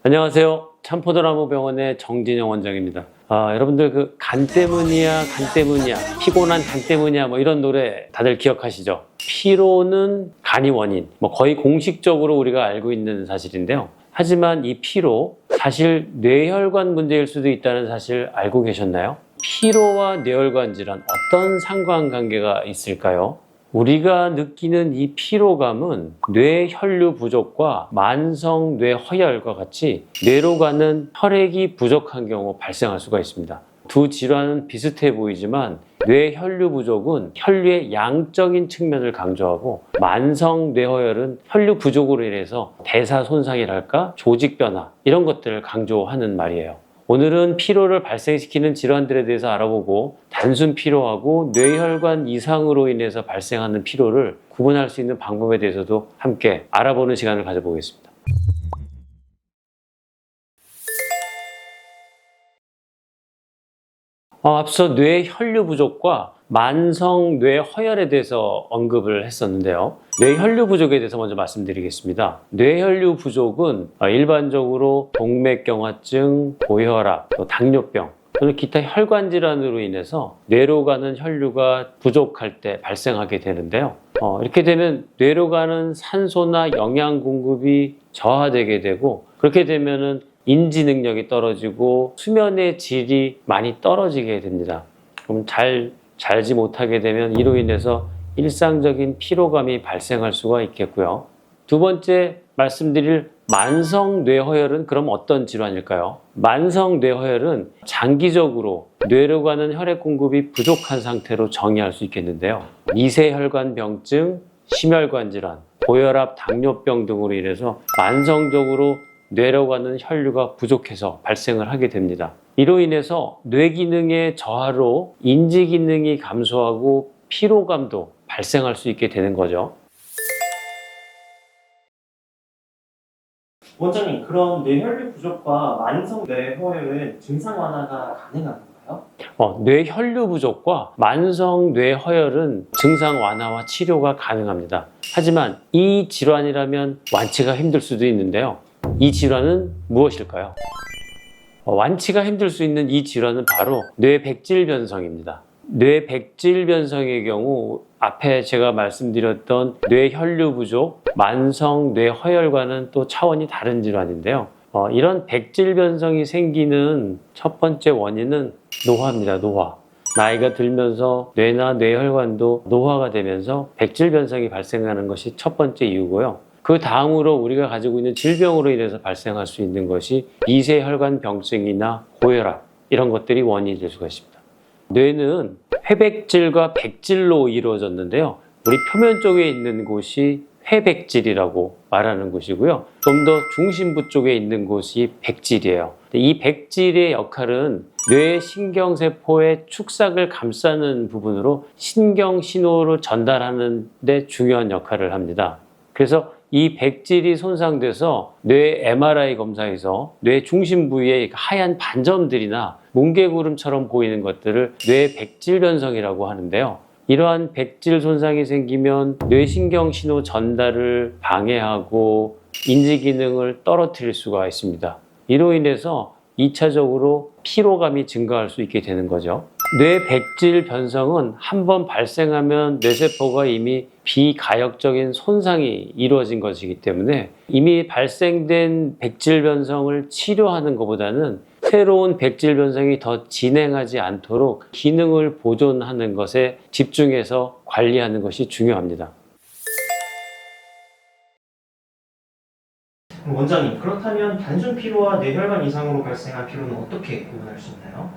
안녕하세요. 참포도나무병원의 정진영 원장입니다. 여러분들 간 때문이야, 피곤한 간 때문이야, 뭐 이런 노래 다들 기억하시죠? 피로는 간이 원인, 거의 공식적으로 우리가 알고 있는 사실인데요. 하지만 이 피로, 사실 뇌혈관 문제일 수도 있다는 사실 알고 계셨나요? 피로와 뇌혈관 질환, 어떤 상관관계가 있을까요? 우리가 느끼는 이 피로감은 뇌혈류 부족과 만성 뇌허혈과 같이 뇌로 가는 혈액이 부족한 경우 발생할 수가 있습니다. 두 질환은 비슷해 보이지만 뇌혈류 부족은 혈류의 양적인 측면을 강조하고 만성 뇌허혈은 혈류 부족으로 인해서 대사 손상이랄까 조직 변화 이런 것들을 강조하는 말이에요. 오늘은 피로를 발생시키는 질환들에 대해서 알아보고 단순 피로하고 뇌혈관 이상으로 인해서 발생하는 피로를 구분할 수 있는 방법에 대해서도 함께 알아보는 시간을 가져보겠습니다. 앞서 뇌혈류 부족과 만성 뇌허혈에 대해서 언급을 했었는데요. 뇌혈류 부족에 대해서 먼저 말씀드리겠습니다. 뇌혈류 부족은 일반적으로 동맥경화증, 고혈압, 또 당뇨병 또는 기타 혈관 질환으로 인해서 뇌로 가는 혈류가 부족할 때 발생하게 되는데요. 이렇게 되면 뇌로 가는 산소나 영양 공급이 저하되게 되고, 그렇게 되면은 인지 능력이 떨어지고 수면의 질이 많이 떨어지게 됩니다. 그럼 잘지 못하게 되면 이로 인해서 일상적인 피로감이 발생할 수가 있겠고요. 두 번째 말씀드릴 만성 뇌허혈은 그럼 어떤 질환일까요? 만성 뇌허혈은 장기적으로 뇌로 가는 혈액 공급이 부족한 상태로 정의할 수 있겠는데요. 미세혈관병증, 심혈관 질환, 고혈압, 당뇨병 등으로 인해서 만성적으로 뇌로 가는 혈류가 부족해서 발생을 하게 됩니다. 이로 인해서 뇌 기능의 저하로 인지 기능이 감소하고 피로감도 발생할 수 있게 되는 거죠. 원장님, 그럼 뇌혈류 부족과 만성 뇌허혈은 증상 완화가 가능한 건가요? 뇌혈류 부족과 만성 뇌허혈은 증상 완화와 치료가 가능합니다. 하지만 이 질환이라면 완치가 힘들 수도 있는데요. 이 질환은 무엇일까요? 완치가 힘들 수 있는 이 질환은 바로 뇌백질 변성입니다. 뇌백질 변성의 경우 앞에 제가 말씀드렸던 뇌혈류 부족, 만성 뇌허혈과는 또 차원이 다른 질환인데요. 이런 백질 변성이 생기는 첫 번째 원인은 노화입니다. 노화. 나이가 들면서 뇌나 뇌혈관도 노화가 되면서 백질 변성이 발생하는 것이 첫 번째 이유고요. 그 다음으로 우리가 가지고 있는 질병으로 인해서 발생할 수 있는 것이 미세혈관병증이나 고혈압 이런 것들이 원인이 될 수가 있습니다. 뇌는 회백질과 백질로 이루어졌는데요. 우리 표면 쪽에 있는 곳이 회백질이라고 말하는 곳이고요. 좀 더 중심부 쪽에 있는 곳이 백질이에요. 이 백질의 역할은 뇌 신경세포의 축삭을 감싸는 부분으로 신경 신호를 전달하는 데 중요한 역할을 합니다. 그래서 이 백질이 손상돼서 뇌 MRI 검사에서 뇌 중심 부위에 하얀 반점들이나 뭉게구름처럼 보이는 것들을 뇌 백질 변성이라고 하는데요. 이러한 백질 손상이 생기면 뇌신경 신호 전달을 방해하고 인지 기능을 떨어뜨릴 수가 있습니다. 이로 인해서 2차적으로 피로감이 증가할 수 있게 되는 거죠. 뇌백질 변성은 한번 발생하면 뇌세포가 이미 비가역적인 손상이 이루어진 것이기 때문에 이미 발생된 백질 변성을 치료하는 것보다는 새로운 백질 변성이 더 진행하지 않도록 기능을 보존하는 것에 집중해서 관리하는 것이 중요합니다. 원장님, 그렇다면 단순 피로와 뇌혈관 이상으로 발생한 피로는 어떻게 구분할 수 있나요?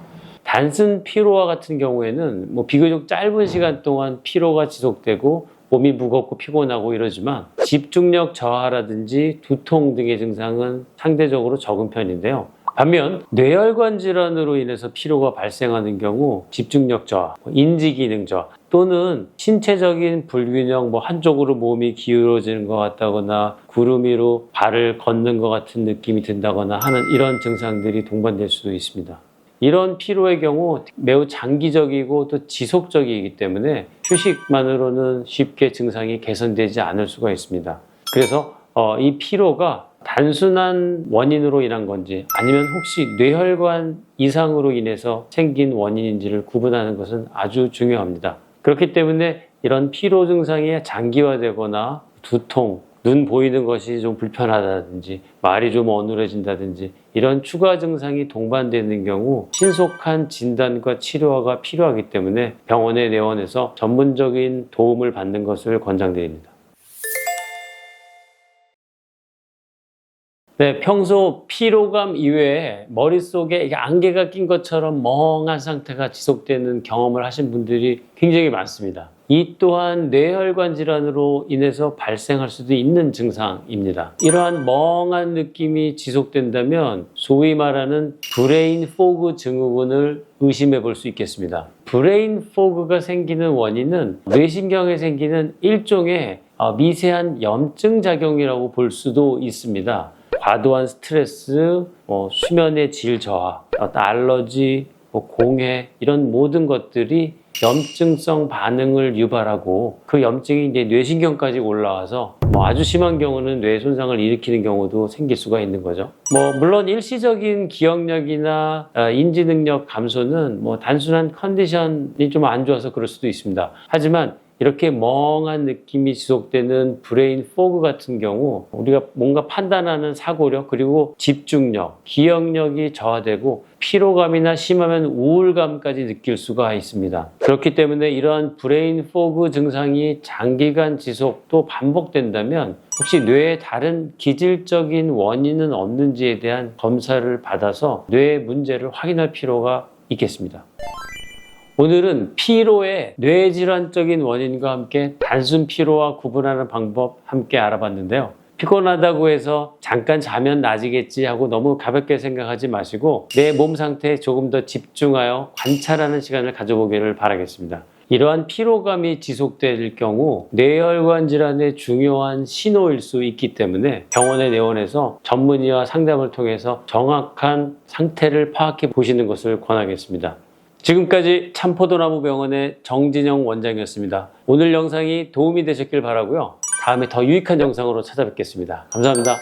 단순 피로와 같은 경우에는 비교적 짧은 시간 동안 피로가 지속되고 몸이 무겁고 피곤하고 이러지만 집중력 저하라든지 두통 등의 증상은 상대적으로 적은 편인데요. 반면 뇌혈관 질환으로 인해서 피로가 발생하는 경우 집중력 저하, 인지 기능 저하 또는 신체적인 불균형, 한쪽으로 몸이 기울어지는 것 같다거나 구름 위로 발을 걷는 것 같은 느낌이 든다거나 하는 이런 증상들이 동반될 수도 있습니다. 이런 피로의 경우 매우 장기적이고 또 지속적이기 때문에 휴식만으로는 쉽게 증상이 개선되지 않을 수가 있습니다. 그래서 이 피로가 단순한 원인으로 인한 건지 아니면 혹시 뇌혈관 이상으로 인해서 생긴 원인인지를 구분하는 것은 아주 중요합니다. 그렇기 때문에 이런 피로 증상이 장기화되거나 두통, 눈 보이는 것이 좀 불편하다든지 말이 좀 어눌해진다든지 이런 추가 증상이 동반되는 경우 신속한 진단과 치료가 필요하기 때문에 병원에 내원해서 전문적인 도움을 받는 것을 권장드립니다. 네, 평소 피로감 이외에 머릿속에 이게 안개가 낀 것처럼 멍한 상태가 지속되는 경험을 하신 분들이 굉장히 많습니다. 이 또한 뇌혈관 질환으로 인해서 발생할 수도 있는 증상입니다. 이러한 멍한 느낌이 지속된다면 소위 말하는 브레인 포그 증후군을 의심해 볼 수 있겠습니다. 브레인 포그가 생기는 원인은 뇌신경에 생기는 일종의 미세한 염증 작용이라고 볼 수도 있습니다. 과도한 스트레스, 수면의 질 저하, 알러지, 공해 이런 모든 것들이 염증성 반응을 유발하고 그 염증이 이제 뇌신경까지 올라와서 아주 심한 경우는 뇌 손상을 일으키는 경우도 생길 수가 있는 거죠. 물론 일시적인 기억력이나 인지 능력 감소는 단순한 컨디션이 좀 안 좋아서 그럴 수도 있습니다. 하지만 이렇게 멍한 느낌이 지속되는 브레인 포그 같은 경우 우리가 뭔가 판단하는 사고력 그리고 집중력, 기억력이 저하되고 피로감이나 심하면 우울감까지 느낄 수가 있습니다. 그렇기 때문에 이러한 브레인 포그 증상이 장기간 지속 또 반복된다면 혹시 뇌에 다른 기질적인 원인은 없는지에 대한 검사를 받아서 뇌의 문제를 확인할 필요가 있겠습니다. 오늘은 피로의 뇌질환적인 원인과 함께 단순 피로와 구분하는 방법 함께 알아봤는데요. 피곤하다고 해서 잠깐 자면 나아지겠지 하고 너무 가볍게 생각하지 마시고 내 몸 상태에 조금 더 집중하여 관찰하는 시간을 가져보기를 바라겠습니다. 이러한 피로감이 지속될 경우 뇌혈관 질환의 중요한 신호일 수 있기 때문에 병원에 내원해서 전문의와 상담을 통해서 정확한 상태를 파악해 보시는 것을 권하겠습니다. 지금까지 참포도나무병원의 정진영 원장이었습니다. 오늘 영상이 도움이 되셨길 바라고요. 다음에 더 유익한 영상으로 찾아뵙겠습니다. 감사합니다.